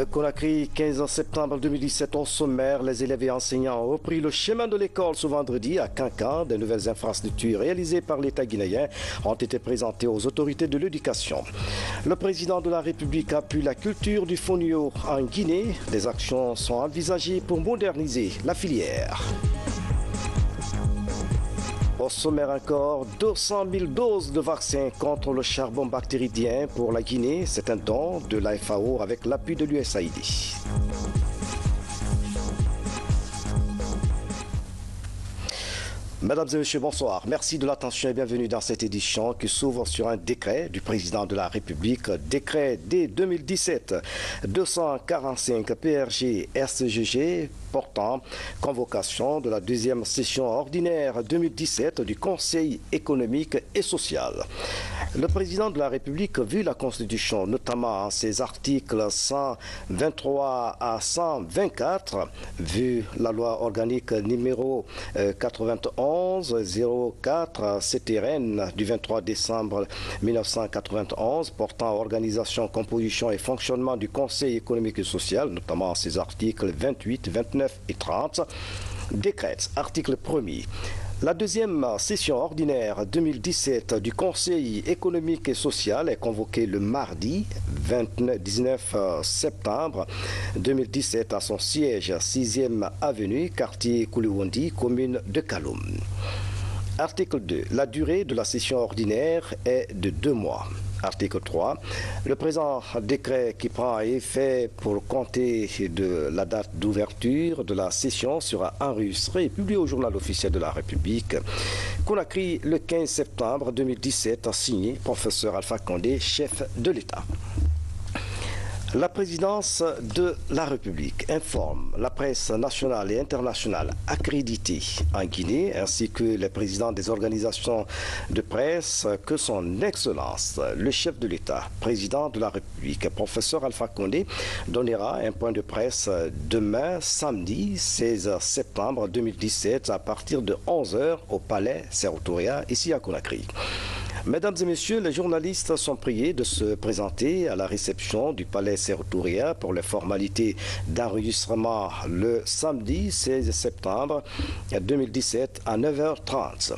Conakry, 15 septembre 2017, au sommaire, les élèves et enseignants ont repris le chemin de l'école ce vendredi à Kankan. De nouvelles infrastructures réalisées par l'État guinéen ont été présentées aux autorités de l'éducation. Le président de la République appuie la culture du fonio en Guinée. Des actions sont envisagées pour moderniser la filière. Au sommaire encore, 200 000 doses de vaccins contre le charbon bactéridien pour la Guinée. C'est un don de la FAO avec l'appui de l'USAID. Mesdames et messieurs, bonsoir. Merci de l'attention et bienvenue dans cette édition qui s'ouvre sur un décret du président de la République, décret dès 2017 245 PRG SGG portant convocation de la deuxième session ordinaire 2017 du Conseil économique et social. Le président de la République, vu la Constitution, notamment en ses articles 123 à 124, vu la loi organique numéro 91-04 CTRN du 23 décembre 1991 portant organisation, composition et fonctionnement du Conseil économique et social, notamment en ses articles 28, 29 et 30, décrète, article 1er. La deuxième session ordinaire 2017 du Conseil économique et social est convoquée le mardi 19 septembre 2017 à son siège 6e avenue, quartier Kouliwandi, commune de Kaloum. Article 2. La durée de la session ordinaire est de 2 mois. Article 3. Le présent décret qui prend effet pour compter de la date d'ouverture de la session sera enregistré et publié au journal officiel de la République. Conakry, le 15 septembre 2017, a signé professeur Alpha Condé, chef de l'État. La présidence de la République informe la presse nationale et internationale accréditée en Guinée ainsi que les présidents des organisations de presse que son Excellence, le chef de l'État, président de la République, professeur Alpha Condé, donnera un point de presse demain, samedi 16 septembre 2017 à partir de 11h au Palais Sékou Touré, ici à Conakry. Mesdames et messieurs, les journalistes sont priés de se présenter à la réception du Palais Sékou Touré pour les formalités d'enregistrement le samedi 16 septembre 2017 à 9h30.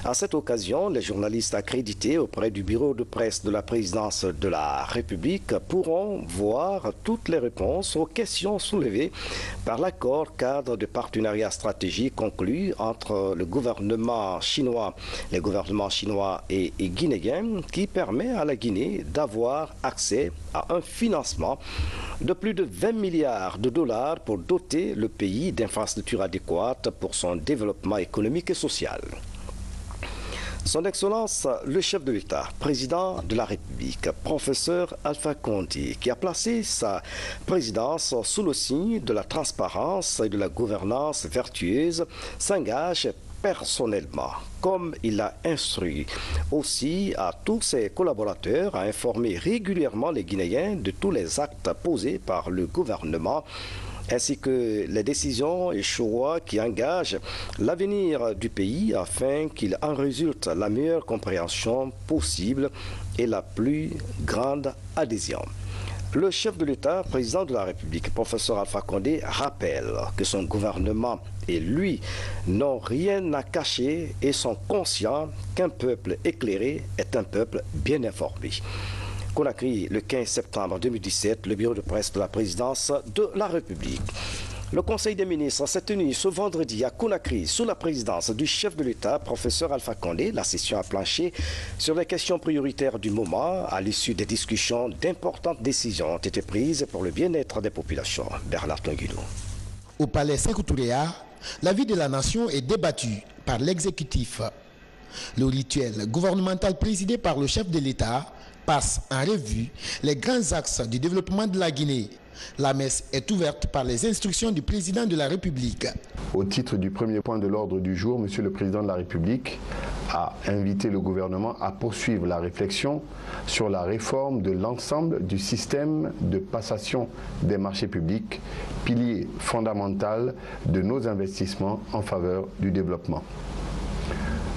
À cette occasion, les journalistes accrédités auprès du bureau de presse de la présidence de la République pourront voir toutes les réponses aux questions soulevées par l'accord cadre de partenariat stratégique conclu entre le gouvernement chinois, les gouvernements chinois et guinéen qui permet à la Guinée d'avoir accès à un financement de plus de 20 milliards de dollars pour doter le pays d'infrastructures adéquates pour son développement économique et social. Son Excellence, le chef de l'État, président de la République, professeur Alpha Condé, qui a placé sa présidence sous le signe de la transparence et de la gouvernance vertueuse, s'engage personnellement, comme il l'a instruit aussi à tous ses collaborateurs, à informer régulièrement les Guinéens de tous les actes posés par le gouvernement ainsi que les décisions et choix qui engagent l'avenir du pays afin qu'il en résulte la meilleure compréhension possible et la plus grande adhésion. Le chef de l'État, président de la République, professeur Alpha Condé, rappelle que son gouvernement et lui n'ont rien à cacher et sont conscients qu'un peuple éclairé est un peuple bien informé. Conakry, le 15 septembre 2017, le bureau de presse de la présidence de la République. Le Conseil des ministres s'est tenu ce vendredi à Conakry sous la présidence du chef de l'État, professeur Alpha Condé. La session a planché sur les questions prioritaires du moment. À l'issue des discussions, d'importantes décisions ont été prises pour le bien-être des populations. Bernard Tonguilou. Au palais Sékou Touré, la vie de la nation est débattue par l'exécutif. Le rituel gouvernemental présidé par le chef de l'État passe en revue les grands axes du développement de la Guinée. La messe est ouverte par les instructions du président de la République. Au titre du premier point de l'ordre du jour, Monsieur le Président de la République a invité le gouvernement à poursuivre la réflexion sur la réforme de l'ensemble du système de passation des marchés publics, pilier fondamental de nos investissements en faveur du développement.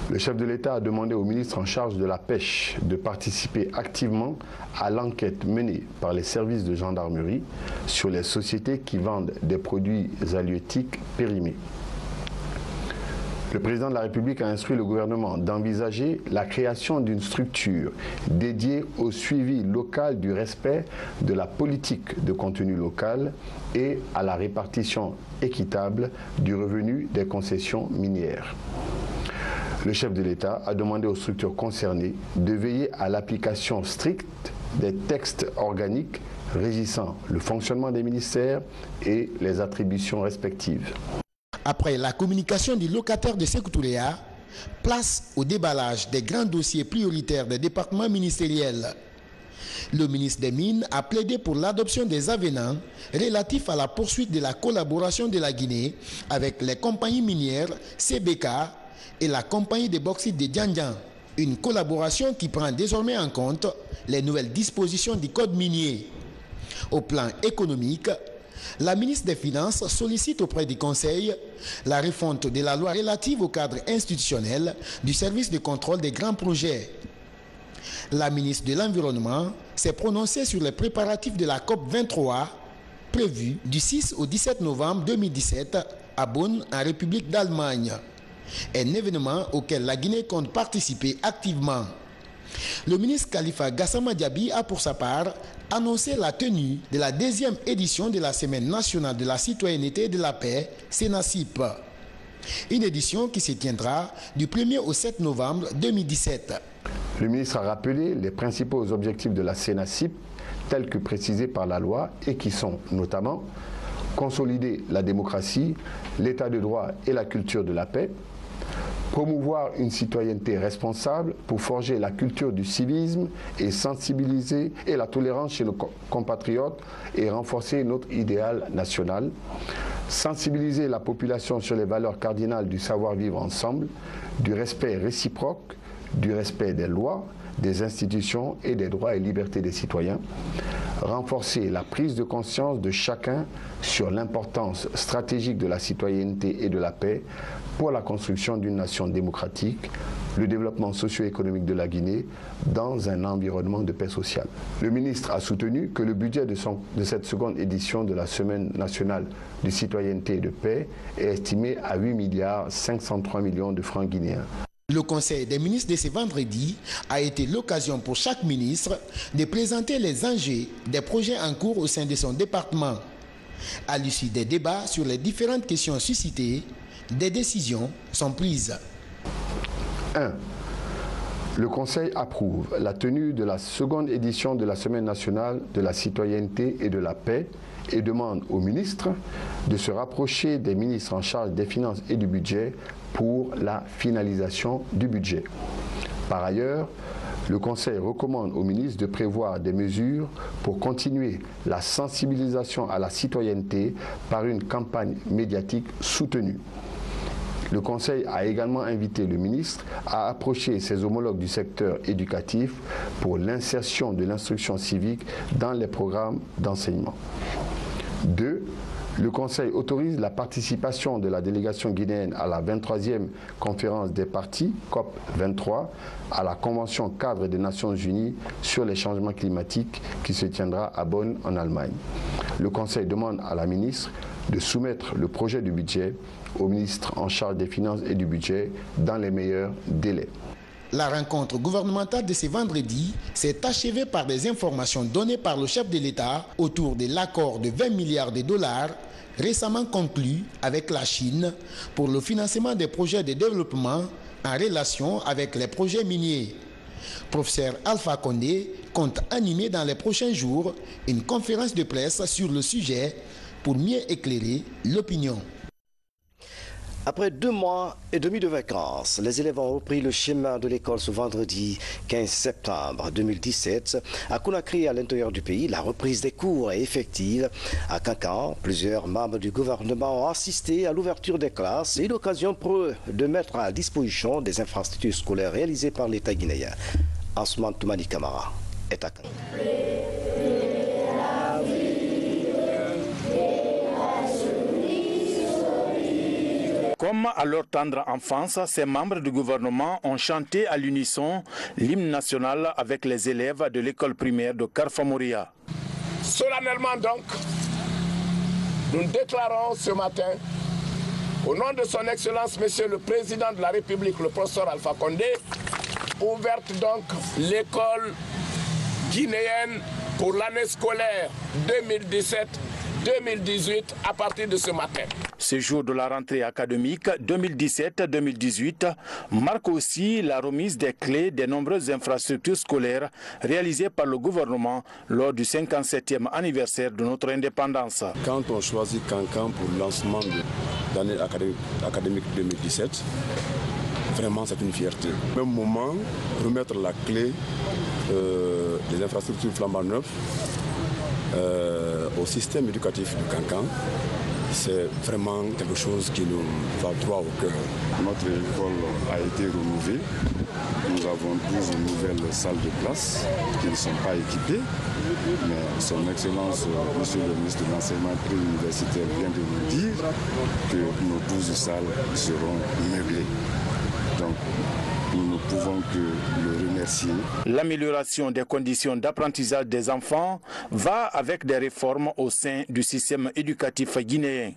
Le chef de l'État a demandé au ministre en charge de la pêche de participer activement à l'enquête menée par les services de gendarmerie sur les sociétés qui vendent des produits halieutiques périmés. Le président de la République a instruit le gouvernement d'envisager la création d'une structure dédiée au suivi local du respect de la politique de contenu local et à la répartition équitable du revenu des concessions minières. Le chef de l'État a demandé aux structures concernées de veiller à l'application stricte des textes organiques régissant le fonctionnement des ministères et les attributions respectives. Après la communication du locataire de Sékou Touréa, place au déballage des grands dossiers prioritaires des départements ministériels. Le ministre des Mines a plaidé pour l'adoption des avenants relatifs à la poursuite de la collaboration de la Guinée avec les compagnies minières CBK et la compagnie de bauxite de Diandian. Une collaboration qui prend désormais en compte les nouvelles dispositions du code minier. Au plan économique, la ministre des Finances sollicite auprès du Conseil la refonte de la loi relative au cadre institutionnel du service de contrôle des grands projets. La ministre de l'Environnement s'est prononcée sur les préparatifs de la COP 23 prévue du 6 au 17 novembre 2017 à Bonn, en République d'Allemagne. Un événement auquel la Guinée compte participer activement. Le ministre Khalifa Gassama Diaby a pour sa part annoncé la tenue de la 2e édition de la Semaine nationale de la citoyenneté et de la paix, SENACIP. Une édition qui se tiendra du 1er au 7 novembre 2017. Le ministre a rappelé les principaux objectifs de la SENACIP tels que précisés par la loi et qui sont notamment consolider la démocratie, l'état de droit et la culture de la paix, promouvoir une citoyenneté responsable pour forger la culture du civisme et sensibiliser et la tolérance chez nos compatriotes et renforcer notre idéal national, sensibiliser la population sur les valeurs cardinales du savoir-vivre ensemble, du respect réciproque, du respect des lois, des institutions et des droits et libertés des citoyens, renforcer la prise de conscience de chacun sur l'importance stratégique de la citoyenneté et de la paix pour la construction d'une nation démocratique, le développement socio-économique de la Guinée dans un environnement de paix sociale. Le ministre a soutenu que le budget de cette seconde édition de la Semaine nationale de citoyenneté et de paix est estimé à 8,503 milliards de francs guinéens. Le Conseil des ministres de ce vendredi a été l'occasion pour chaque ministre de présenter les enjeux des projets en cours au sein de son département. À l'issue des débats sur les différentes questions suscitées, des décisions sont prises. 1. Le Conseil approuve la tenue de la seconde édition de la Semaine nationale de la citoyenneté et de la paix et demande aux ministres de se rapprocher des ministres en charge des finances et du budget pour la finalisation du budget. Par ailleurs, le Conseil recommande aux ministres de prévoir des mesures pour continuer la sensibilisation à la citoyenneté par une campagne médiatique soutenue. Le Conseil a également invité le ministre à approcher ses homologues du secteur éducatif pour l'insertion de l'instruction civique dans les programmes d'enseignement. 2. Le Conseil autorise la participation de la délégation guinéenne à la 23e conférence des parties, COP 23, à la Convention cadre des Nations Unies sur les changements climatiques qui se tiendra à Bonn en Allemagne. Le Conseil demande à la ministre de soumettre le projet du budget au ministre en charge des finances et du budget dans les meilleurs délais. La rencontre gouvernementale de ce vendredi s'est achevée par des informations données par le chef de l'État autour de l'accord de 20 milliards de dollars récemment conclu avec la Chine pour le financement des projets de développement en relation avec les projets miniers. Professeur Alpha Condé compte animer dans les prochains jours une conférence de presse sur le sujet pour mieux éclairer l'opinion. Après 2 mois et demi de vacances, les élèves ont repris le chemin de l'école ce vendredi 15 septembre 2017. À Conakry et à l'intérieur du pays, la reprise des cours est effective. À Kankan, plusieurs membres du gouvernement ont assisté à l'ouverture des classes et l'occasion pour eux de mettre à disposition des infrastructures scolaires réalisées par l'État guinéen. Ousmane Toumani Camara est à Kankan. Comme à leur tendre enfance, ces membres du gouvernement ont chanté à l'unisson l'hymne national avec les élèves de l'école primaire de Karfamoria. Solennellement donc, nous déclarons ce matin, au nom de son Excellence, Monsieur le Président de la République, le professeur Alpha Condé, ouverte donc l'école guinéenne pour l'année scolaire 2017-2018 à partir de ce matin. Ce jour de la rentrée académique 2017-2018 marque aussi la remise des clés des nombreuses infrastructures scolaires réalisées par le gouvernement lors du 57e anniversaire de notre indépendance. Quand on choisit Kankan pour le lancement de l'année académique 2017, vraiment c'est une fierté. Au même moment, remettre la clé des infrastructures flambant neuves au système éducatif du Kankan, c'est vraiment quelque chose qui nous va droit au cœur. Notre école a été renouvelée. Nous avons 12 nouvelles salles de classe qui ne sont pas équipées. Mais son Excellence, Monsieur le ministre de l'Enseignement préuniversitaire, vient de nous dire que nos 12 salles seront meublées. Donc, nous ne pouvons que le remercier. L'amélioration des conditions d'apprentissage des enfants va avec des réformes au sein du système éducatif guinéen.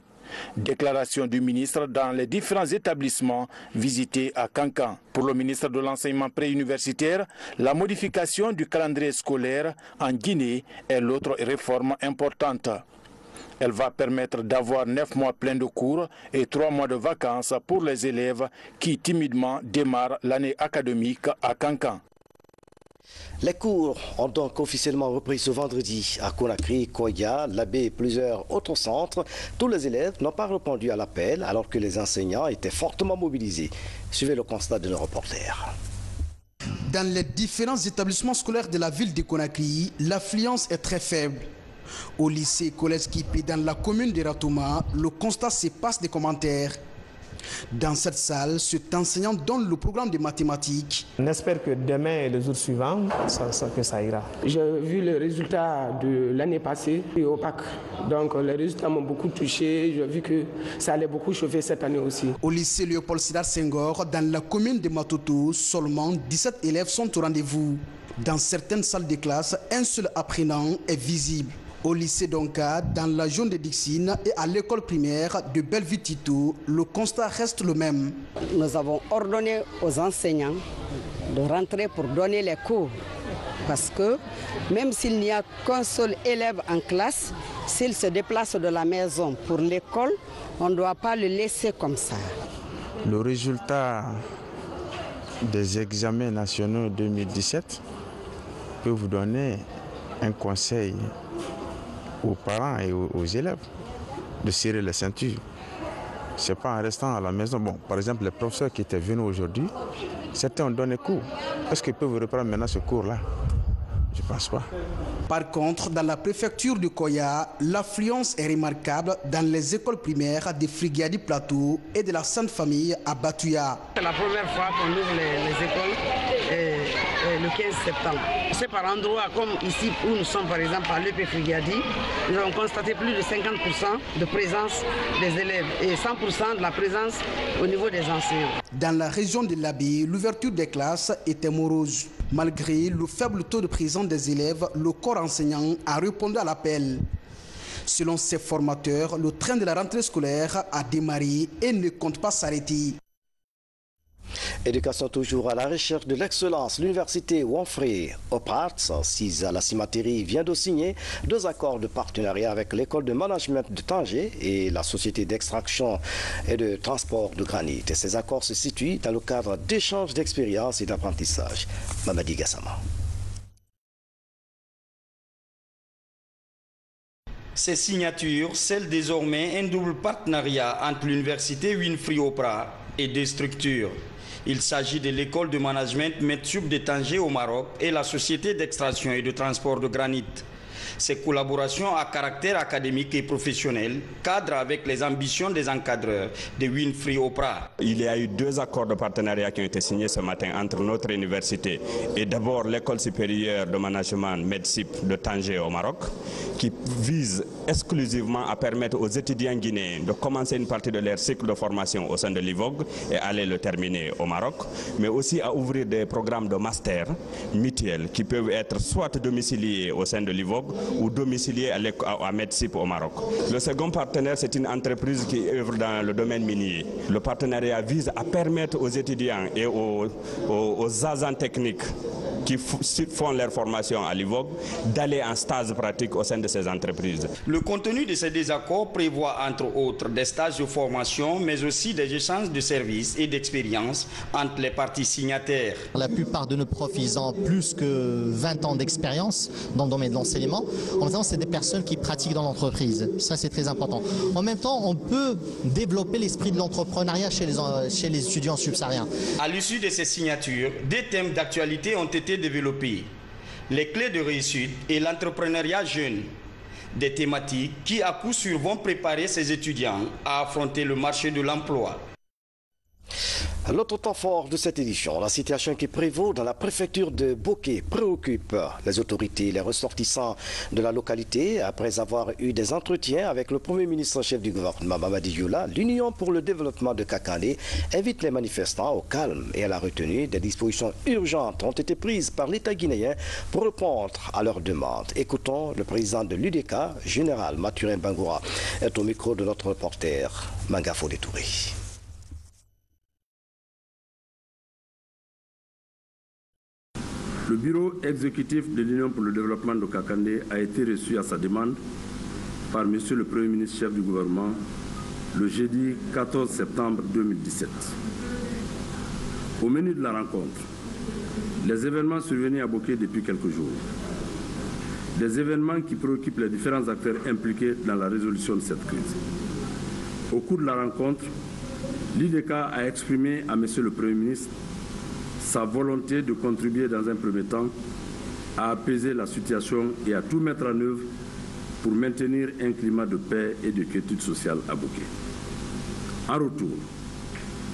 Déclaration du ministre dans les différents établissements visités à Kankan. Pour le ministre de l'Enseignement préuniversitaire, la modification du calendrier scolaire en Guinée est l'autre réforme importante. Elle va permettre d'avoir 9 mois pleins de cours et 3 mois de vacances pour les élèves qui timidement démarrent l'année académique à Kankan. Les cours ont donc officiellement repris ce vendredi à Conakry, Koya, Labé et plusieurs autres centres. Tous les élèves n'ont pas répondu à l'appel alors que les enseignants étaient fortement mobilisés. Suivez le constat de nos reporters. Dans les différents établissements scolaires de la ville de Conakry, l'affluence est très faible. Au lycée et collège Kipé dans la commune de Ratouma, le constat se passe des commentaires. Dans cette salle, cet enseignant donne le programme de mathématiques. On espère que demain et les jours suivants, ça ira. J'ai vu les résultats de l'année passée au bac. Donc les résultats m'ont beaucoup touché. J'ai vu que ça allait beaucoup chauffer cette année aussi. Au lycée Léopold Sédar Senghor, dans la commune de Matoto, seulement 17 élèves sont au rendez-vous. Dans certaines salles de classe, un seul apprenant est visible. Au lycée Donka, dans la zone de Dixine et à l'école primaire de Bellevue-Tito, le constat reste le même. Nous avons ordonné aux enseignants de rentrer pour donner les cours. Parce que même s'il n'y a qu'un seul élève en classe, s'il se déplace de la maison pour l'école, on ne doit pas le laisser comme ça. Le résultat des examens nationaux 2017 peut vous donner un conseil aux parents et aux élèves de serrer les ceintures. Ce n'est pas en restant à la maison. Bon, par exemple, les professeurs qui étaient venus aujourd'hui, certains ont donné cours. Est-ce qu'ils peuvent reprendre maintenant ce cours-là? Je ne pense pas. Par contre, dans la préfecture de Koya, l'affluence est remarquable dans les écoles primaires de Frigadi Plateau et de la Sainte Famille à Batouya. C'est la première fois qu'on ouvre les écoles le 15 septembre. C'est par endroits comme ici où nous sommes par exemple à l'EP Frigadi, nous avons constaté plus de 50% de présence des élèves et 100% de la présence au niveau des enseignants. Dans la région de l'Abbé, l'ouverture des classes était morose. Malgré le faible taux de présence des élèves, le corps enseignant a répondu à l'appel. Selon ses formateurs, le train de la rentrée scolaire a démarré et ne compte pas s'arrêter. Éducation toujours à la recherche de l'excellence. L'université Wonfrey Oprats, assise à la Cimatérie, vient de signer 2 accords de partenariat avec l'école de management de Tanger et la société d'extraction et de transport de granit. Et ces accords se situent dans le cadre d'échanges d'expériences et d'apprentissage. Mamadi Gassama. Ces signatures scellent désormais un double partenariat entre l'université Winfrey Oprah et des structures. Il s'agit de l'école de management Metsub de Tanger au Maroc et la société d'extraction et de transport de granit. Ces collaborations à caractère académique et professionnel cadrent avec les ambitions des encadreurs de Winfrey Oprah. Il y a eu 2 accords de partenariat qui ont été signés ce matin entre notre université et d'abord l'école supérieure de management MEDSIP de Tanger au Maroc, qui vise exclusivement à permettre aux étudiants guinéens de commencer une partie de leur cycle de formation au sein de l'IVOG et aller le terminer au Maroc, mais aussi à ouvrir des programmes de master mutuels qui peuvent être soit domiciliés au sein de l'IVOG ou domiciliés à MEDSIP au Maroc. Le second partenaire, c'est une entreprise qui œuvre dans le domaine minier. Le partenariat vise à permettre aux étudiants et aux agents techniques qui font leur formation à l'IVOG d'aller en stage pratique au sein de ces entreprises. Le contenu de ces désaccords prévoit entre autres des stages de formation, mais aussi des échanges de services et d'expériences entre les parties signataires. La plupart de nos profs, ils ont plus que 20 ans d'expérience dans le domaine de l'enseignement. En même temps, c'est des personnes qui pratiquent dans l'entreprise. Ça, c'est très important. En même temps, on peut développer l'esprit de l'entrepreneuriat chez les étudiants subsahariens. À l'issue de ces signatures, des thèmes d'actualité ont été développés. Les clés de réussite et l'entrepreneuriat jeune. Des thématiques qui, à coup sûr, vont préparer ces étudiants à affronter le marché de l'emploi. L'autre temps fort de cette édition, la situation qui prévaut dans la préfecture de Boké préoccupe les autorités et les ressortissants de la localité. Après avoir eu des entretiens avec le Premier ministre chef du gouvernement, Mamadi Youla, l'Union pour le développement de Kakandé invite les manifestants au calme et à la retenue. Des dispositions urgentes ont été prises par l'État guinéen pour répondre à leurs demandes. Écoutons le président de l'UDK, général Mathurin Bangoura, est au micro de notre reporter Manga Fodé-Touré. Le bureau exécutif de l'Union pour le développement de Kakandé a été reçu à sa demande par M. le Premier ministre chef du gouvernement le jeudi 14 septembre 2017. Au menu de la rencontre, les événements survenus à Boké depuis quelques jours. Des événements qui préoccupent les différents acteurs impliqués dans la résolution de cette crise. Au cours de la rencontre, l'IDK a exprimé à M. le Premier ministre sa volonté de contribuer dans un premier temps à apaiser la situation et à tout mettre en œuvre pour maintenir un climat de paix et de quiétude sociale à Boké. En retour,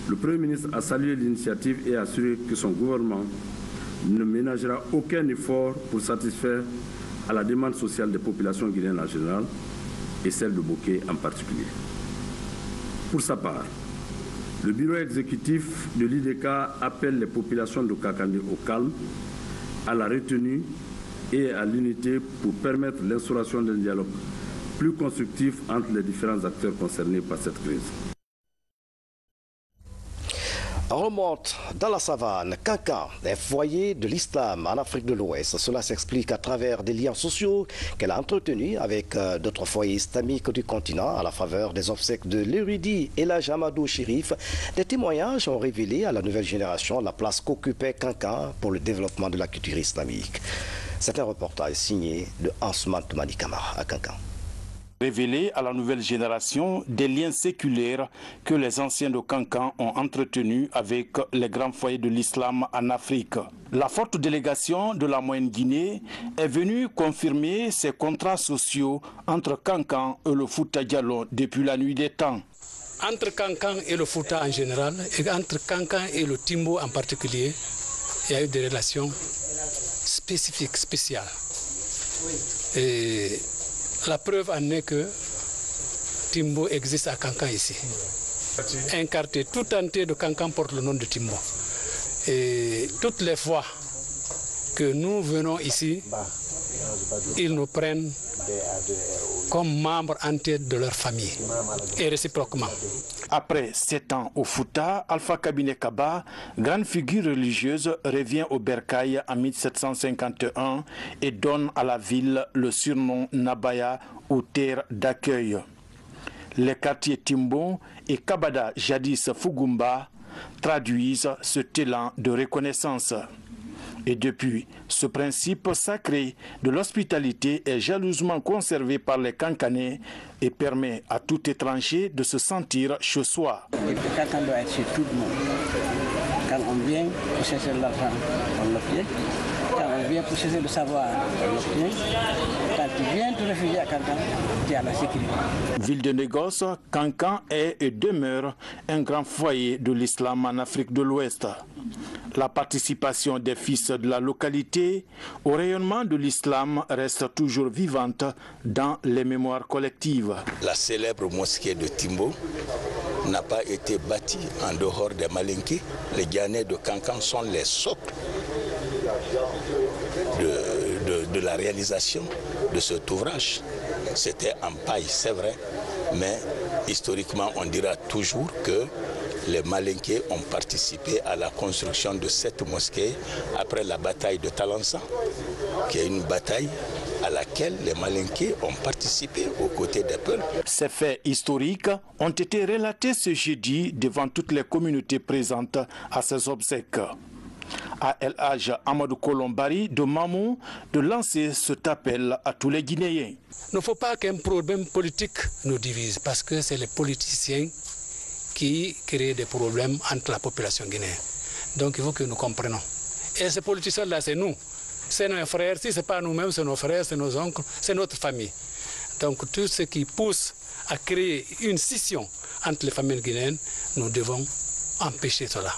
le Premier ministre a salué l'initiative et a assuré que son gouvernement ne ménagera aucun effort pour satisfaire à la demande sociale des populations guinéennes en général et celle de Boké en particulier. Pour sa part, le bureau exécutif de l'IDK appelle les populations de Kakandé au calme, à la retenue et à l'unité pour permettre l'instauration d'un dialogue plus constructif entre les différents acteurs concernés par cette crise. On remonte dans la savane, Kankan, un foyer de l'islam en Afrique de l'Ouest. Cela s'explique à travers des liens sociaux qu'elle a entretenus avec d'autres foyers islamiques du continent à la faveur des obsèques de l'érudit Elhadj Amadou Chérif. Des témoignages ont révélé à la nouvelle génération la place qu'occupait Kankan pour le développement de la culture islamique. C'est un reportage signé de Ansman Toumani Kamara à Kankan. Révéler à la nouvelle génération des liens séculaires que les anciens de Kankan ont entretenus avec les grands foyers de l'islam en Afrique. La forte délégation de la Moyenne Guinée est venue confirmer ces contrats sociaux entre Kankan et le Fouta Djallon depuis la nuit des temps. Entre Kankan et le Fouta en général, et entre Kankan et le Timbo en particulier, il y a eu des relations spécifiques, spéciales. Et la preuve en est que Timbo existe à Kankan ici. Un quartier tout entier de Kankan porte le nom de Timbo. Et toutes les fois que nous venons ici, ils nous prennent comme membres entiers de leur famille et réciproquement. Après 7 ans au Fouta, Alpha Kabine Kaba, grande figure religieuse, revient au Bercail en 1751 et donne à la ville le surnom Nabaya ou terre d'accueil. Les quartiers Timbo et Kabada, jadis Fugumba, traduisent ce talent de reconnaissance. Et depuis, ce principe sacré de l'hospitalité est jalousement conservé par les Kankanais et permet à tout étranger de se sentir chez soi. Et puis quand on doit être chez tout le monde, quand on vient chercher l'argent, on le fait. Quand on vient vient pour chercher le savoir. Quand tu viens te réfugier à Kankan, tu as la sécurité. Ville de négoce, Kankan est et demeure un grand foyer de l'islam en Afrique de l'Ouest. La participation des fils de la localité au rayonnement de l'islam reste toujours vivante dans les mémoires collectives. La célèbre mosquée de Timbo n'a pas été bâtie en dehors des Malinké. Les Guyanais de Kankan sont les socles de la réalisation de cet ouvrage. C'était en paille, c'est vrai, mais historiquement on dira toujours que les Malinké ont participé à la construction de cette mosquée après la bataille de Talansan, qui est une bataille à laquelle les Malinké ont participé aux côtés des peuples. Ces faits historiques ont été relatés ce jeudi devant toutes les communautés présentes à ces obsèques. À El Hadj Amadou Kolombari de Mamou de lancer cet appel à tous les Guinéens. Il ne faut pas qu'un problème politique nous divise parce que c'est les politiciens qui créent des problèmes entre la population guinéenne. Donc il faut que nous comprenions. Et ces politiciens-là, c'est nous. C'est nos frères. Si ce n'est pas nous-mêmes, c'est nos frères, c'est nos oncles, c'est notre famille. Donc tout ce qui pousse à créer une scission entre les familles guinéennes, nous devons empêcher cela.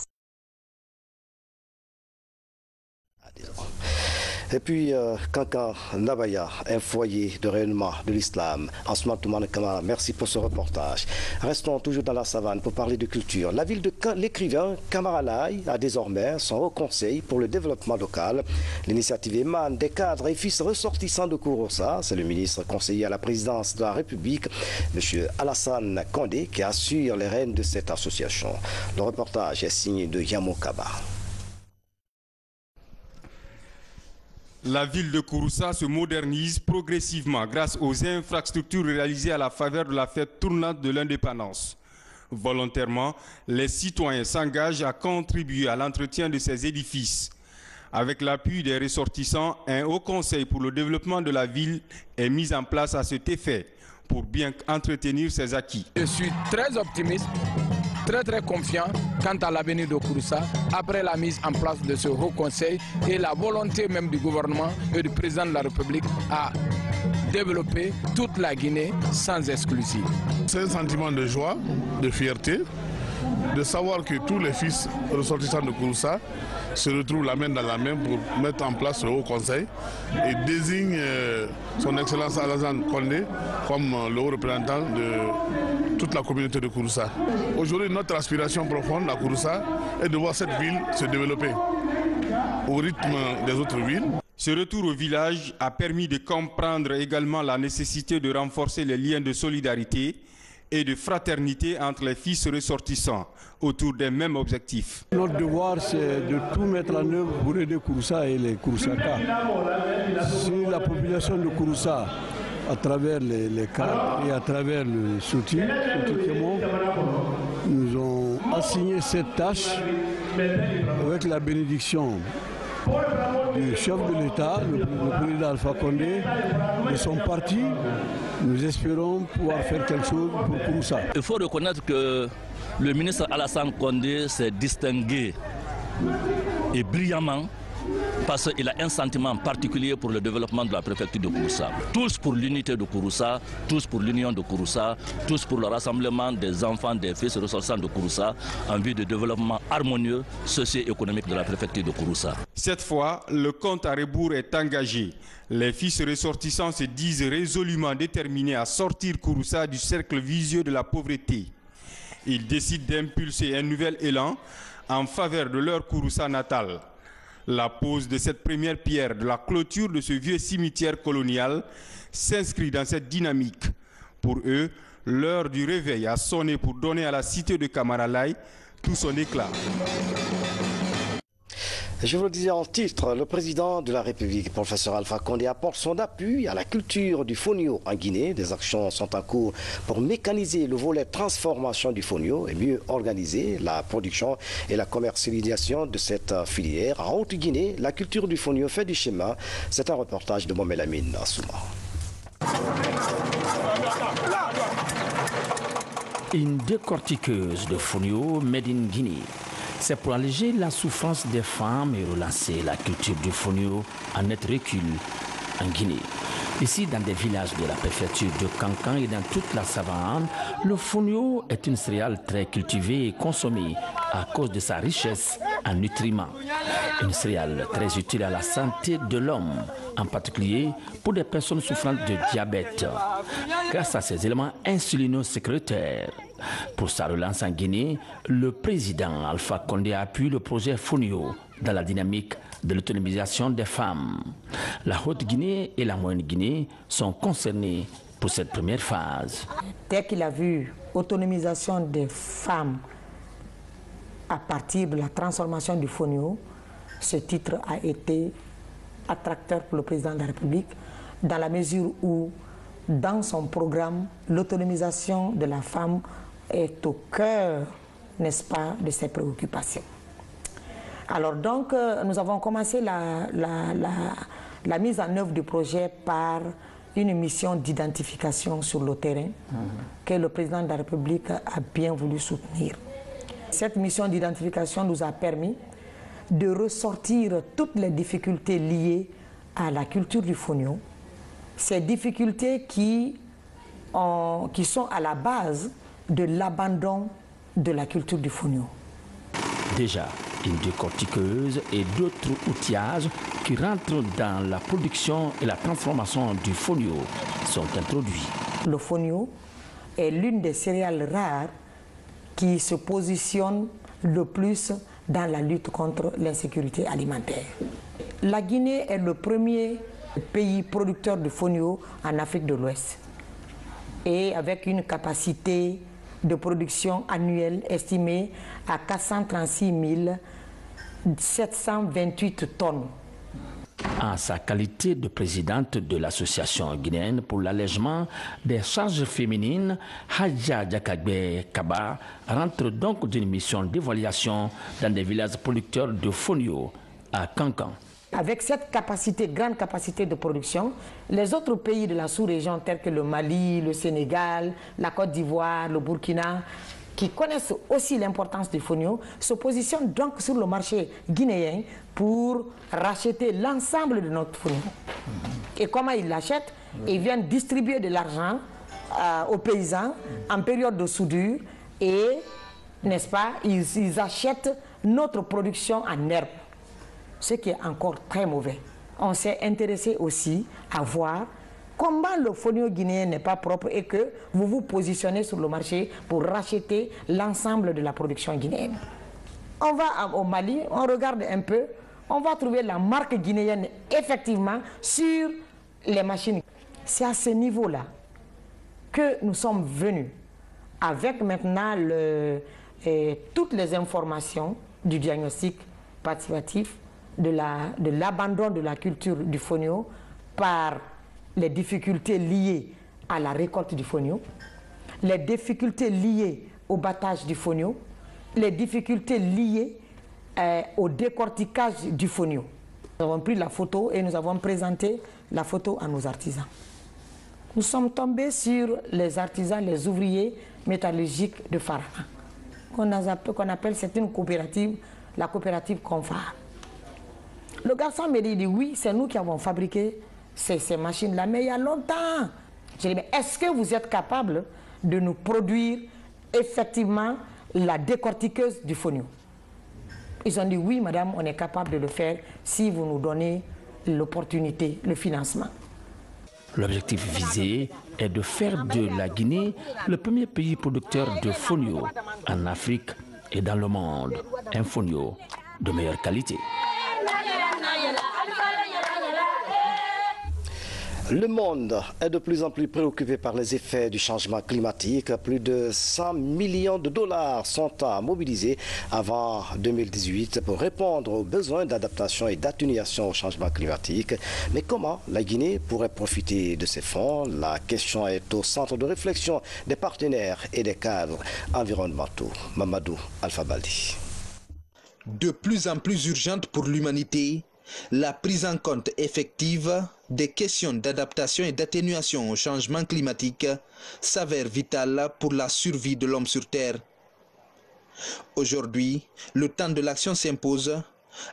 Et puis, Kankan Nabaya, un foyer de rayonnement de l'islam. Ansman Toumane Kamara, merci pour ce reportage. Restons toujours dans la savane pour parler de culture. La ville de l'écrivain Kamara Laye a désormais son haut conseil pour le développement local. L'initiative émane des cadres et fils ressortissants de Kouroussa. C'est le ministre conseiller à la présidence de la République, M. Alassane Condé, qui assure les rênes de cette association. Le reportage est signé de Yamo Kaba. La ville de Kouroussa se modernise progressivement grâce aux infrastructures réalisées à la faveur de la fête tournante de l'indépendance. Volontairement, les citoyens s'engagent à contribuer à l'entretien de ces édifices. Avec l'appui des ressortissants, un haut conseil pour le développement de la ville est mis en place à cet effet pour bien entretenir ses acquis. Je suis très optimiste, très confiant quant à l'avenir de Kouroussa après la mise en place de ce haut conseil et la volonté même du gouvernement et du président de la République à développer toute la Guinée sans exclusive. C'est un sentiment de joie, de fierté, de savoir que tous les fils ressortissants de Kouroussa se retrouvent la main dans la main pour mettre en place ce haut conseil et désigne son Excellence Alassane Condé comme le haut représentant de toute la communauté de Kouroussa. Aujourd'hui, notre aspiration profonde à Kouroussa est de voir cette ville se développer au rythme des autres villes. Ce retour au village a permis de comprendre également la nécessité de renforcer les liens de solidarité et de fraternité entre les fils ressortissants autour des mêmes objectifs. Notre devoir, c'est de tout mettre en œuvre pour aider Kouroussa et les Kouroussaka. Si la population de Kouroussa, à travers les cadres et à travers le soutien, nous ont assigné cette tâche avec la bénédiction du chef de l'État, le président Alpha Condé, de son parti. Nous espérons pouvoir faire quelque chose pour Kouroussa. Il faut reconnaître que le ministre Alassane Condé s'est distingué et brillamment parce qu'il a un sentiment particulier pour le développement de la préfecture de Kouroussa. Tous pour l'unité de Kouroussa, tous pour l'union de Kouroussa, tous pour le rassemblement des enfants, des fils ressortissants de Kouroussa en vue de développement harmonieux socio-économique de la préfecture de Kouroussa. Cette fois, le compte à rebours est engagé. Les fils ressortissants se disent résolument déterminés à sortir Kouroussa du cercle vicieux de la pauvreté. Ils décident d'impulser un nouvel élan en faveur de leur Kouroussa natal. La pose de cette première pierre de la clôture de ce vieux cimetière colonial s'inscrit dans cette dynamique. Pour eux, l'heure du réveil a sonné pour donner à la cité de Kamara Laye tout son éclat. Je vous le disais en titre, le président de la République, professeur Alpha Condé, apporte son appui à la culture du fonio en Guinée. Des actions sont en cours pour mécaniser le volet transformation du fonio et mieux organiser la production et la commercialisation de cette filière. En Haute-Guinée, la culture du fonio fait du schéma. C'est un reportage de Mohamed Lamine Souma. Une décortiqueuse de fonio made in Guinée. C'est pour alléger la souffrance des femmes et relancer la culture du fonio en net recul en Guinée. Ici, dans des villages de la préfecture de Kankan et dans toute la savane, le fonio est une céréale très cultivée et consommée à cause de sa richesse en nutriments. Une céréale très utile à la santé de l'homme, en particulier pour des personnes souffrant de diabète, grâce à ses éléments insulino-sécrétaires. Pour sa relance en Guinée, le président Alpha Condé appuie le projet Fonio dans la dynamique de l'autonomisation des femmes. La Haute-Guinée et la Moyenne-Guinée sont concernées pour cette première phase. Dès qu'il a vu l'autonomisation des femmes à partir de la transformation du Fonio, ce titre a été attracteur pour le président de la République dans la mesure où, dans son programme, l'autonomisation de la femme est au cœur, n'est-ce pas, de ses préoccupations. Alors donc, nous avons commencé la mise en œuvre du projet par une mission d'identification sur le terrain que le président de la République a bien voulu soutenir. Cette mission d'identification nous a permis de ressortir toutes les difficultés liées à la culture du fonio, ces difficultés qui sont à la base de l'abandon de la culture du fonio. Déjà, une décortiqueuse et d'autres outillages qui rentrent dans la production et la transformation du fonio sont introduits. Le fonio est l'une des céréales rares qui se positionne le plus dans la lutte contre l'insécurité alimentaire. La Guinée est le premier pays producteur de fonio en Afrique de l'Ouest et avec une capacité de production annuelle estimée à 436 728 tonnes. En sa qualité de présidente de l'Association guinéenne pour l'allègement des charges féminines, Hadja Jakagbe Kaba rentre donc d'une mission d'évaluation dans des villages producteurs de fonio à Kankan. Avec cette capacité, grande capacité de production, les autres pays de la sous-région tels que le Mali, le Sénégal, la Côte d'Ivoire, le Burkina, qui connaissent aussi l'importance du fonio, se positionnent donc sur le marché guinéen pour racheter l'ensemble de notre fonio. Et comment ils l'achètent? Ils viennent distribuer de l'argent aux paysans en période de soudure et, n'est-ce pas, ils achètent notre production en herbe, ce qui est encore très mauvais. On s'est intéressé aussi à voir comment le fonio guinéen n'est pas propre et que vous vous positionnez sur le marché pour racheter l'ensemble de la production guinéenne. On va au Mali, on regarde un peu, on va trouver la marque guinéenne effectivement sur les machines. C'est à ce niveau-là que nous sommes venus avec maintenant toutes les informations du diagnostic participatif de l'abandon de la culture du fonio par les difficultés liées à la récolte du fonio, les difficultés liées au battage du fonio, les difficultés liées au décortiquage du fonio. Nous avons pris la photo et nous avons présenté la photo à nos artisans. Nous sommes tombés sur les artisans, les ouvriers métallurgiques de Farafan, qu'on appelle, c'est une coopérative, la coopérative Confar. Le garçon me dit oui, c'est nous qui avons fabriqué ces machines-là, mais il y a longtemps. J'ai dit, mais est-ce que vous êtes capable de nous produire effectivement la décortiqueuse du fonio? Ils ont dit, oui, madame, on est capable de le faire si vous nous donnez l'opportunité, le financement. L'objectif visé est de faire de la Guinée le premier pays producteur de fonio en Afrique et dans le monde. Un fonio de meilleure qualité. Le monde est de plus en plus préoccupé par les effets du changement climatique. Plus de 100 millions de dollars sont à mobiliser avant 2018 pour répondre aux besoins d'adaptation et d'atténuation au changement climatique. Mais comment la Guinée pourrait profiter de ces fonds? La question est au centre de réflexion des partenaires et des cadres environnementaux. Mamadou Alpha Baldi. De plus en plus urgente pour l'humanité, la prise en compte effective des questions d'adaptation et d'atténuation au changement climatique s'avère vitale pour la survie de l'homme sur Terre. Aujourd'hui, le temps de l'action s'impose.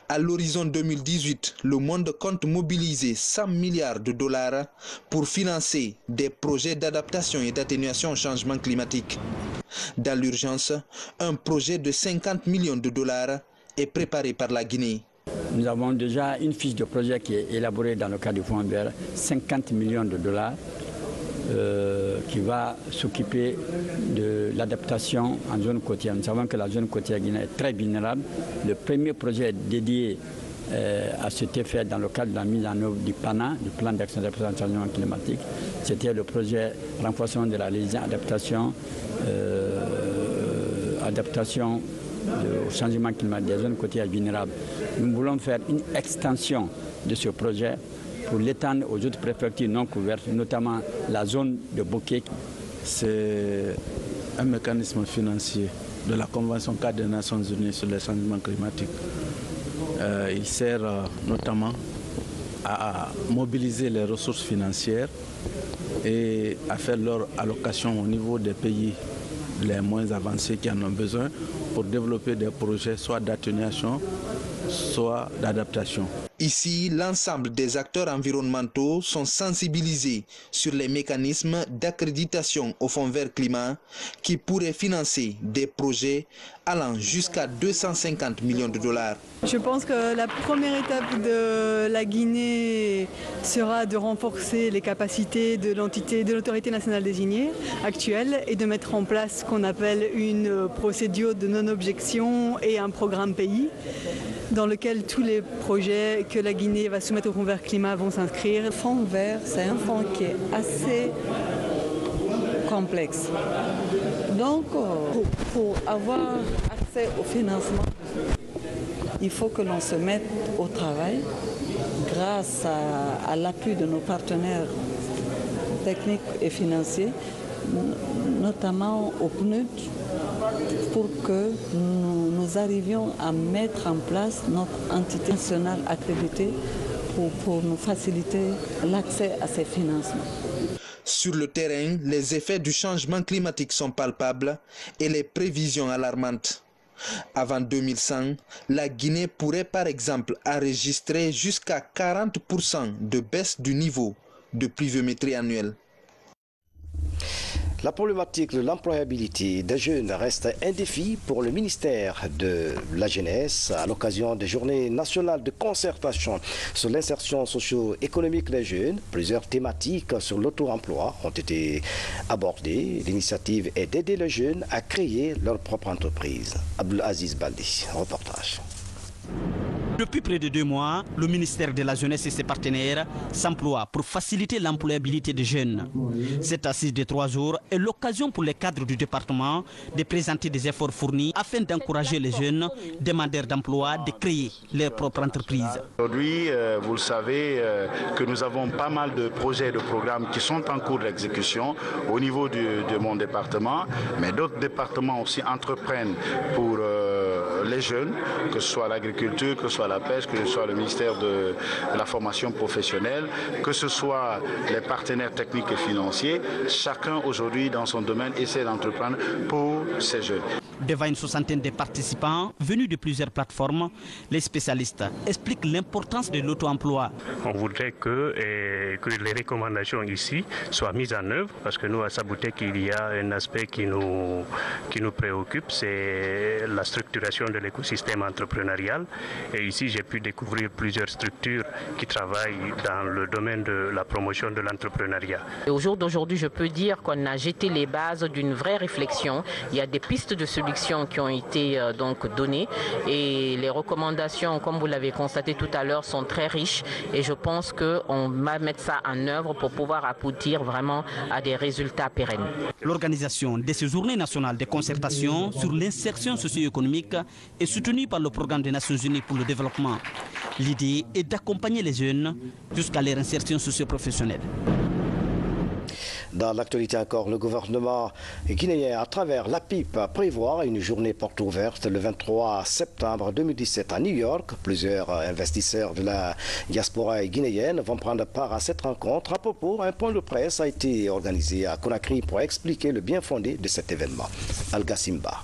À l'horizon 2018, le monde compte mobiliser 100 milliards de dollars pour financer des projets d'adaptation et d'atténuation au changement climatique. Dans l'urgence, un projet de 50 millions de dollars est préparé par la Guinée. Nous avons déjà une fiche de projet qui est élaborée dans le cadre du Fonds vert, 50 millions de dollars, qui va s'occuper de l'adaptation en zone côtière. Nous savons que la zone côtière guinéenne est très vulnérable. Le premier projet dédié à cet effet dans le cadre de la mise en œuvre du PANA, du plan d'action d'adaptation au changement climatique, c'était le projet renforcement de la résilience adaptation au changement climatique des zones côtières vulnérables. Nous voulons faire une extension de ce projet pour l'étendre aux autres préfectures non couvertes, notamment la zone de Bokeh. C'est un mécanisme financier de la Convention cadre des Nations Unies sur le changement climatique. Il sert notamment à mobiliser les ressources financières et à faire leur allocation au niveau des pays les moins avancés qui en ont besoin pour développer des projets soit d'atténuation, soit d'adaptation. Ici, l'ensemble des acteurs environnementaux sont sensibilisés sur les mécanismes d'accréditation au Fonds vert climat qui pourraient financer des projets allant jusqu'à 250 millions de dollars. Je pense que la première étape de la Guinée sera de renforcer les capacités de l'autorité nationale désignée actuelle et de mettre en place ce qu'on appelle une procédure de non-objection et un programme pays dans lequel tous les projets que la Guinée va soumettre au Fonds vert climat vont s'inscrire. Le Fonds vert, c'est un fonds qui est assez complexe. Donc, pour avoir accès au financement, il faut que l'on se mette au travail grâce à l'appui de nos partenaires techniques et financiers, notamment au PNUD, pour que nous arrivions à mettre en place notre entité nationale accréditée pour nous faciliter l'accès à ces financements. Sur le terrain, les effets du changement climatique sont palpables et les prévisions alarmantes. Avant 2100, la Guinée pourrait par exemple enregistrer jusqu'à 40% de baisse du niveau de pluviométrie annuelle. La problématique de l'employabilité des jeunes reste un défi pour le ministère de la Jeunesse. À l'occasion des Journées nationales de concertation sur l'insertion socio-économique des jeunes, plusieurs thématiques sur l'auto-emploi ont été abordées. L'initiative est d'aider les jeunes à créer leur propre entreprise. Abdelaziz Baldi, reportage. Depuis près de 2 mois, le ministère de la Jeunesse et ses partenaires s'emploient pour faciliter l'employabilité des jeunes. Cette assise de 3 jours est l'occasion pour les cadres du département de présenter des efforts fournis afin d'encourager les jeunes demandeurs d'emploi de créer leur propre entreprise. Aujourd'hui, vous le savez, que nous avons pas mal de projets et de programmes qui sont en cours d'exécution au niveau de mon département, mais d'autres départements aussi entreprennent pour les jeunes, que ce soit l'agriculture, que ce soit la pêche, que ce soit le ministère de la formation professionnelle, que ce soit les partenaires techniques et financiers. Chacun aujourd'hui dans son domaine essaie d'entreprendre pour ces jeunes. Devant une soixantaine de participants venus de plusieurs plateformes, les spécialistes expliquent l'importance de l'auto-emploi. On voudrait que les recommandations ici soient mises en œuvre, parce que nous, à Saboutek, il y a un aspect qui nous préoccupe, c'est la structuration de l'écosystème entrepreneurial. Et ici, j'ai pu découvrir plusieurs structures qui travaillent dans le domaine de la promotion de l'entrepreneuriat. Au jour d'aujourd'hui, je peux dire qu'on a jeté les bases d'une vraie réflexion. Il y a des pistes de solutions qui ont été donc données et les recommandations, comme vous l'avez constaté tout à l'heure, sont très riches et je pense qu'on va mettre ça en œuvre pour pouvoir aboutir vraiment à des résultats pérennes. L'organisation de ces journées nationales de concertation sur l'insertion socio-économique est soutenue par le Programme des Nations Unies pour le développement. L'idée est d'accompagner les jeunes jusqu'à leur insertion socio-professionnelle. Dans l'actualité encore, le gouvernement guinéen, à travers la PIP, prévoit une journée porte ouverte le 23 septembre 2017 à New York. Plusieurs investisseurs de la diaspora guinéenne vont prendre part à cette rencontre. À propos, un point de presse a été organisé à Conakry pour expliquer le bien fondé de cet événement. Al Gassimba.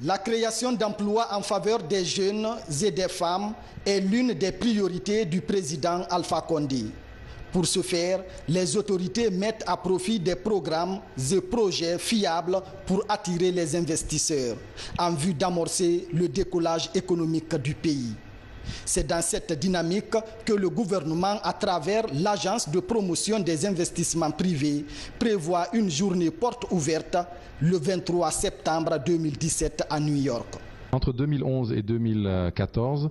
La création d'emplois en faveur des jeunes et des femmes est l'une des priorités du président Alpha Condé. Pour ce faire, les autorités mettent à profit des programmes et projets fiables pour attirer les investisseurs en vue d'amorcer le décollage économique du pays. C'est dans cette dynamique que le gouvernement, à travers l'Agence de promotion des investissements privés, prévoit une journée porte ouverte le 23 septembre 2017 à New York. Entre 2011 et 2014,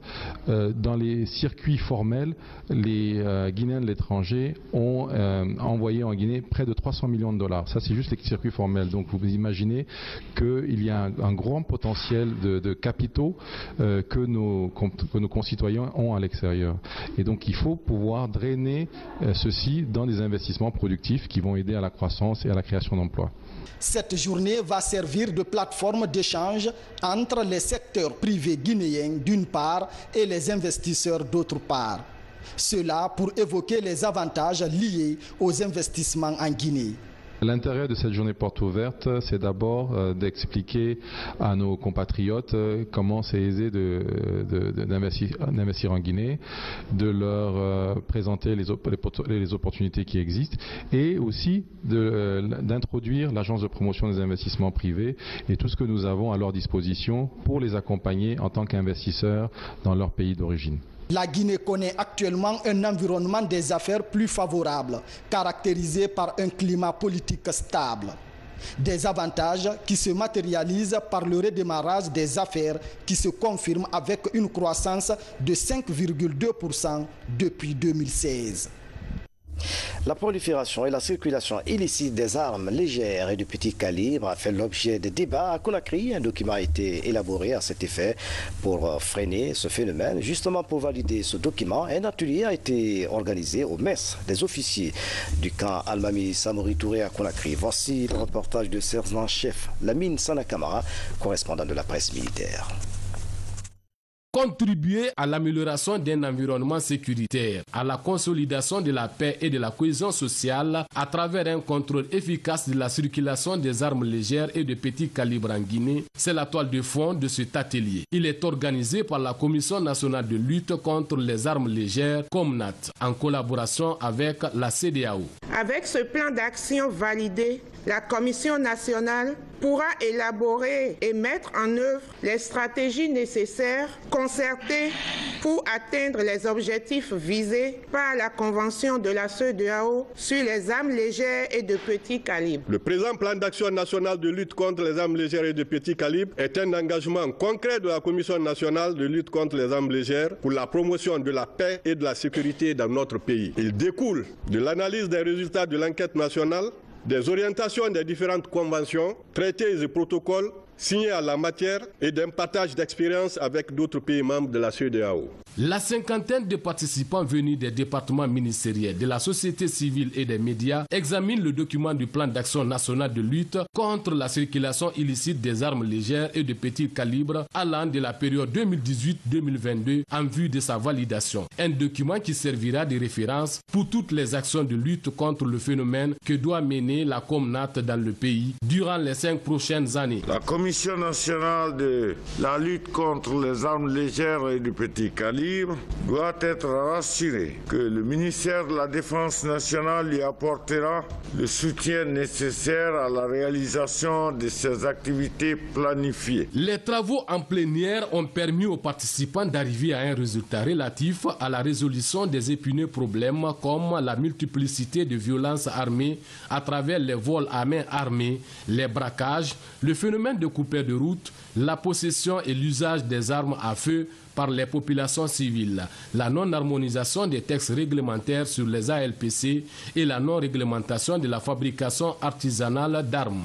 dans les circuits formels, les Guinéens de l'étranger ont envoyé en Guinée près de 300 millions de dollars. Ça, c'est juste les circuits formels. Donc, vous imaginez qu'il y a un grand potentiel de capitaux que nos concitoyens ont à l'extérieur. Et donc, il faut pouvoir drainer ceci dans des investissements productifs qui vont aider à la croissance et à la création d'emplois. Cette journée va servir de plateforme d'échange entre les secteurs privés guinéens d'une part et les investisseurs d'autre part. Cela pour évoquer les avantages liés aux investissements en Guinée. L'intérêt de cette journée porte ouverte, c'est d'abord d'expliquer à nos compatriotes comment c'est aisé d'investir en Guinée, de leur présenter les opportunités qui existent et aussi d'introduire l'Agence de promotion des investissements privés et tout ce que nous avons à leur disposition pour les accompagner en tant qu'investisseurs dans leur pays d'origine. La Guinée connaît actuellement un environnement des affaires plus favorable, caractérisé par un climat politique stable. Des avantages qui se matérialisent par le redémarrage des affaires qui se confirme avec une croissance de 5,2% depuis 2016. La prolifération et la circulation illicite des armes légères et de petit calibre a fait l'objet de débats à Conakry. Un document a été élaboré à cet effet pour freiner ce phénomène. Justement, pour valider ce document, un atelier a été organisé au mess des officiers du camp Almami Samori Touré à Conakry. Voici le reportage de sergent-chef Lamine Sanakamara, correspondant de la presse militaire. Contribuer à l'amélioration d'un environnement sécuritaire, à la consolidation de la paix et de la cohésion sociale à travers un contrôle efficace de la circulation des armes légères et de petit calibre en Guinée, c'est la toile de fond de cet atelier. Il est organisé par la Commission nationale de lutte contre les armes légères, COMNAT, en collaboration avec la CEDEAO. Avec ce plan d'action validé, la Commission nationale pourra élaborer et mettre en œuvre les stratégies nécessaires concertées pour atteindre les objectifs visés par la Convention de la CEDEAO sur les armes légères et de petit calibre. Le présent plan d'action national de lutte contre les armes légères et de petit calibre est un engagement concret de la Commission nationale de lutte contre les armes légères pour la promotion de la paix et de la sécurité dans notre pays. Il découle de l'analyse des résultats de l'enquête nationale, des orientations des différentes conventions, traités et protocoles signés à la matière et d'un partage d'expériences avec d'autres pays membres de la CEDEAO. La cinquantaine de participants venus des départements ministériels, de la société civile et des médias examinent le document du plan d'action national de lutte contre la circulation illicite des armes légères et de petit calibre allant de la période 2018-2022 en vue de sa validation. Un document qui servira de référence pour toutes les actions de lutte contre le phénomène que doit mener la COMNAT dans le pays durant les 5 prochaines années. La Commission nationale de la lutte contre les armes légères et de petit calibre doit être rassuré que le ministère de la Défense nationale lui apportera le soutien nécessaire à la réalisation de ces activités planifiées. Les travaux en plénière ont permis aux participants d'arriver à un résultat relatif à la résolution des épineux problèmes comme la multiplicité de violences armées à travers les vols à main armée, les braquages, le phénomène de coupure de route, la possession et l'usage des armes à feu par les populations civiles, la non-harmonisation des textes réglementaires sur les ALPC et la non-réglementation de la fabrication artisanale d'armes.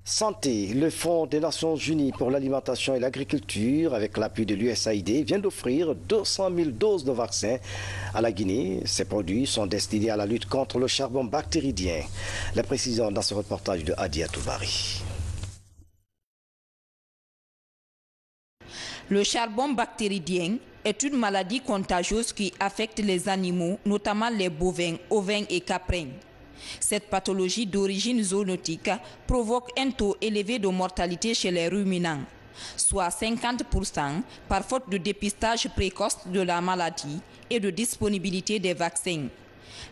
Santé, le Fonds des Nations Unies pour l'alimentation et l'agriculture, avec l'appui de l'USAID, vient d'offrir 200 000 doses de vaccins à la Guinée. Ces produits sont destinés à la lutte contre le charbon bactéridien. La précision dans ce reportage de Adia Toubari. Le charbon bactéridien est une maladie contagieuse qui affecte les animaux, notamment les bovins, ovins et caprins. Cette pathologie d'origine zoonotique provoque un taux élevé de mortalité chez les ruminants, soit 50% par faute de dépistage précoce de la maladie et de disponibilité des vaccins.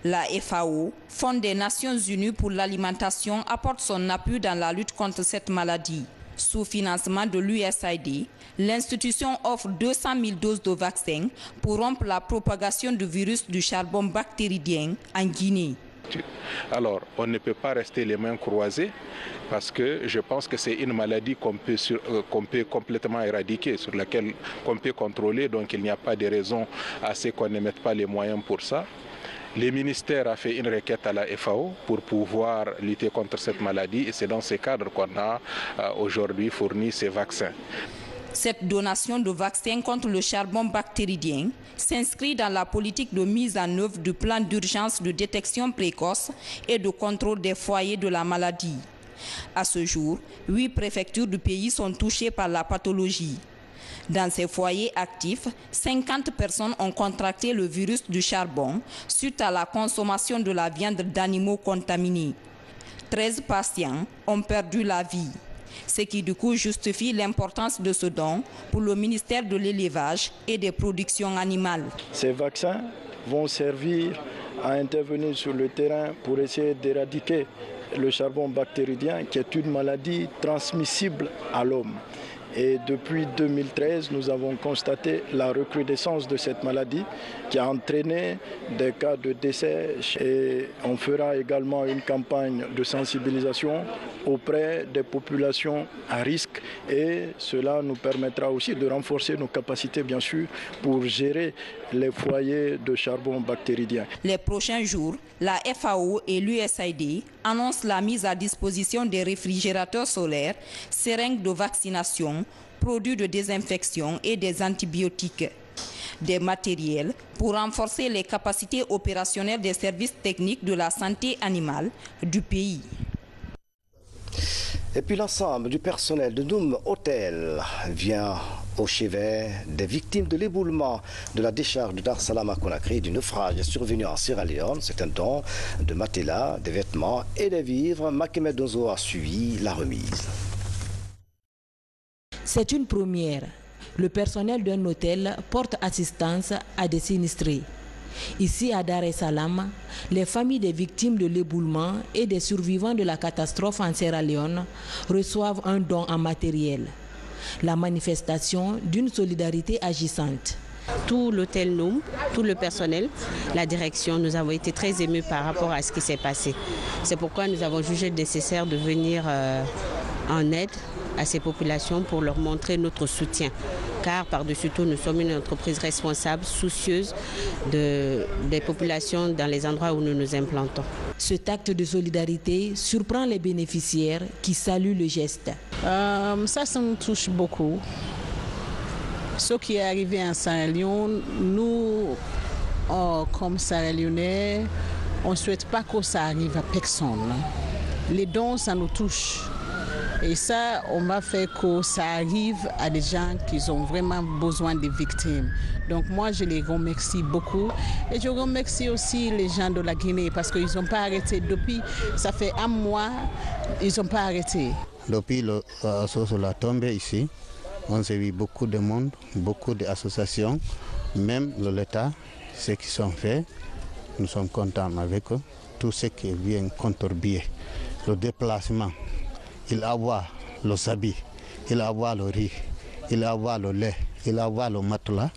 La FAO, Fonds des Nations Unies pour l'alimentation, apporte son appui dans la lutte contre cette maladie. Sous financement de l'USAID, l'institution offre 200 000 doses de vaccins pour rompre la propagation du virus du charbon bactéridien en Guinée. Alors, on ne peut pas rester les mains croisées parce que je pense que c'est une maladie qu'on peut complètement éradiquer, sur laquelle on peut contrôler, donc il n'y a pas de raison à ce qu'on ne mette pas les moyens pour ça. Le ministère a fait une requête à la FAO pour pouvoir lutter contre cette maladie et c'est dans ce cadre qu'on a aujourd'hui fourni ces vaccins. Cette donation de vaccins contre le charbon bactéridien s'inscrit dans la politique de mise en œuvre du plan d'urgence de détection précoce et de contrôle des foyers de la maladie. À ce jour, 8 préfectures du pays sont touchées par la pathologie. Dans ces foyers actifs, 50 personnes ont contracté le virus du charbon suite à la consommation de la viande d'animaux contaminés. 13 patients ont perdu la vie, ce qui du coup justifie l'importance de ce don pour le ministère de l'élevage et des productions animales. Ces vaccins vont servir à intervenir sur le terrain pour essayer d'éradiquer le charbon bactéridien qui est une maladie transmissible à l'homme. Et depuis 2013, nous avons constaté la recrudescence de cette maladie qui a entraîné des cas de décès. Et on fera également une campagne de sensibilisation auprès des populations à risque. Et cela nous permettra aussi de renforcer nos capacités, bien sûr, pour gérer les foyers de charbon bactéridien. Les prochains jours, la FAO et l'USAID annoncent la mise à disposition des réfrigérateurs solaires, seringues de vaccination, produits de désinfection et des antibiotiques. Des matériels pour renforcer les capacités opérationnelles des services techniques de la santé animale du pays. Et puis l'ensemble du personnel de Noum Hôtel vient au chevet des victimes de l'éboulement de la décharge de Dar Salam à Conakry du naufrage survenu en Sierra Leone. C'est un don de matelas, des vêtements et des vivres. Makemed Donzo a suivi la remise. C'est une première. Le personnel d'un hôtel porte assistance à des sinistrés. Ici à Dar es Salaam, les familles des victimes de l'éboulement et des survivants de la catastrophe en Sierra Leone reçoivent un don en matériel. La manifestation d'une solidarité agissante. Tout l'hôtel Noum, tout le personnel, la direction, nous avons été très émus par rapport à ce qui s'est passé. C'est pourquoi nous avons jugé nécessaire de venir en aide à ces populations pour leur montrer notre soutien. Car par-dessus tout, nous sommes une entreprise responsable, soucieuse des populations dans les endroits où nous nous implantons. Cet acte de solidarité surprend les bénéficiaires qui saluent le geste. Ça nous touche beaucoup. Ce qui est arrivé en Sierra Leone, nous, comme Sierra Leonais, on ne souhaite pas que ça arrive à personne. Les dons, ça nous touche. Et ça, on va faire que ça arrive à des gens qui ont vraiment besoin de victimes. Donc moi, je les remercie beaucoup. Et je remercie aussi les gens de la Guinée parce qu'ils n'ont pas arrêté. Depuis, ça fait un mois, ils n'ont pas arrêté. Depuis la tombée ici, on s'est vu beaucoup de monde, beaucoup d'associations, même l'État, ce qu'ils sont faits. Nous sommes contents avec eux. Tout ce qui vient contribuer, le déplacement. Il avoir le habits, il avoir le riz, il avoir le lait, il avoir le matelas,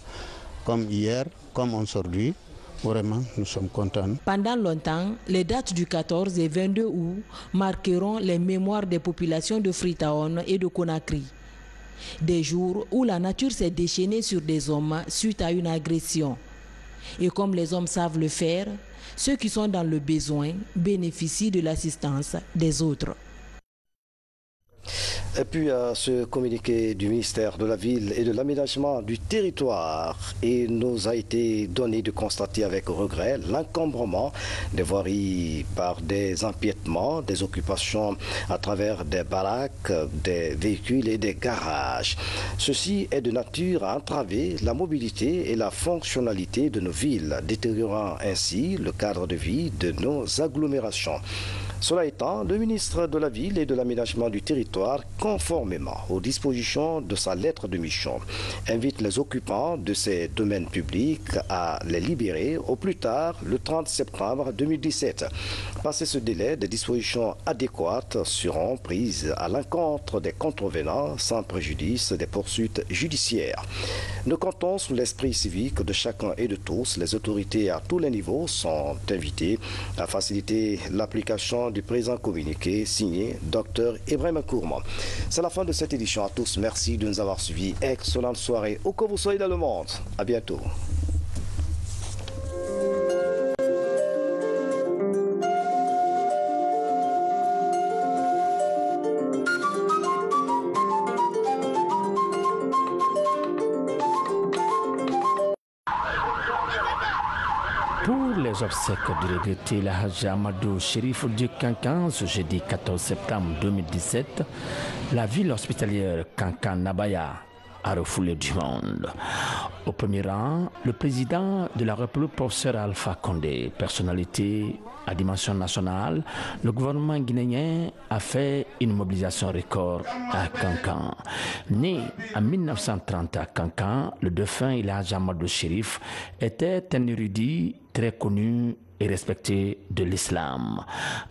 comme hier, comme aujourd'hui. Vraiment, nous sommes contents. Pendant longtemps, les dates du 14 et 22 août marqueront les mémoires des populations de Freetown et de Conakry. Des jours où la nature s'est déchaînée sur des hommes suite à une agression. Et comme les hommes savent le faire, ceux qui sont dans le besoin bénéficient de l'assistance des autres. Et puis ce communiqué du ministère de la Ville et de l'Aménagement du Territoire, il nous a été donné de constater avec regret l'encombrement des voiries par des empiètements, des occupations à travers des baraques, des véhicules et des garages. Ceci est de nature à entraver la mobilité et la fonctionnalité de nos villes, détériorant ainsi le cadre de vie de nos agglomérations. Cela étant, le ministre de la Ville et de l'Aménagement du Territoire, conformément aux dispositions de sa lettre de mission, invite les occupants de ces domaines publics à les libérer au plus tard le 30 septembre 2017. Passé ce délai, des dispositions adéquates seront prises à l'encontre des contrevenants sans préjudice des poursuites judiciaires. Nous comptons sur l'esprit civique de chacun et de tous. Les autorités à tous les niveaux sont invitées à faciliter l'application du présent communiqué signé Dr Ibrahima Kourma. C'est la fin de cette édition. À tous, merci de nous avoir suivis. Excellente soirée où que vous soyez dans le monde. À bientôt. Pour les obsèques du regretté Lahaj Amadou Chérif du Kankan ce jeudi 14 septembre 2017, la ville hospitalière Kankan-Nabaya a refoulé du monde. Au premier rang, le président de la République, professeur Alpha Condé, personnalité à dimension nationale, le gouvernement guinéen a fait une mobilisation record à Kankan. Né en 1930 à Kankan, le défunt Lahaj Amadou Chérif était un érudit très connu et respecté de l'islam.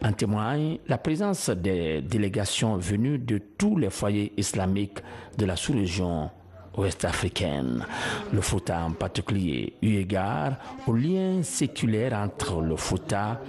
En témoigne la présence des délégations venues de tous les foyers islamiques de la sous-région ouest-africaine. Le Fouta en particulier, eu égard au lien séculaire entre le Fouta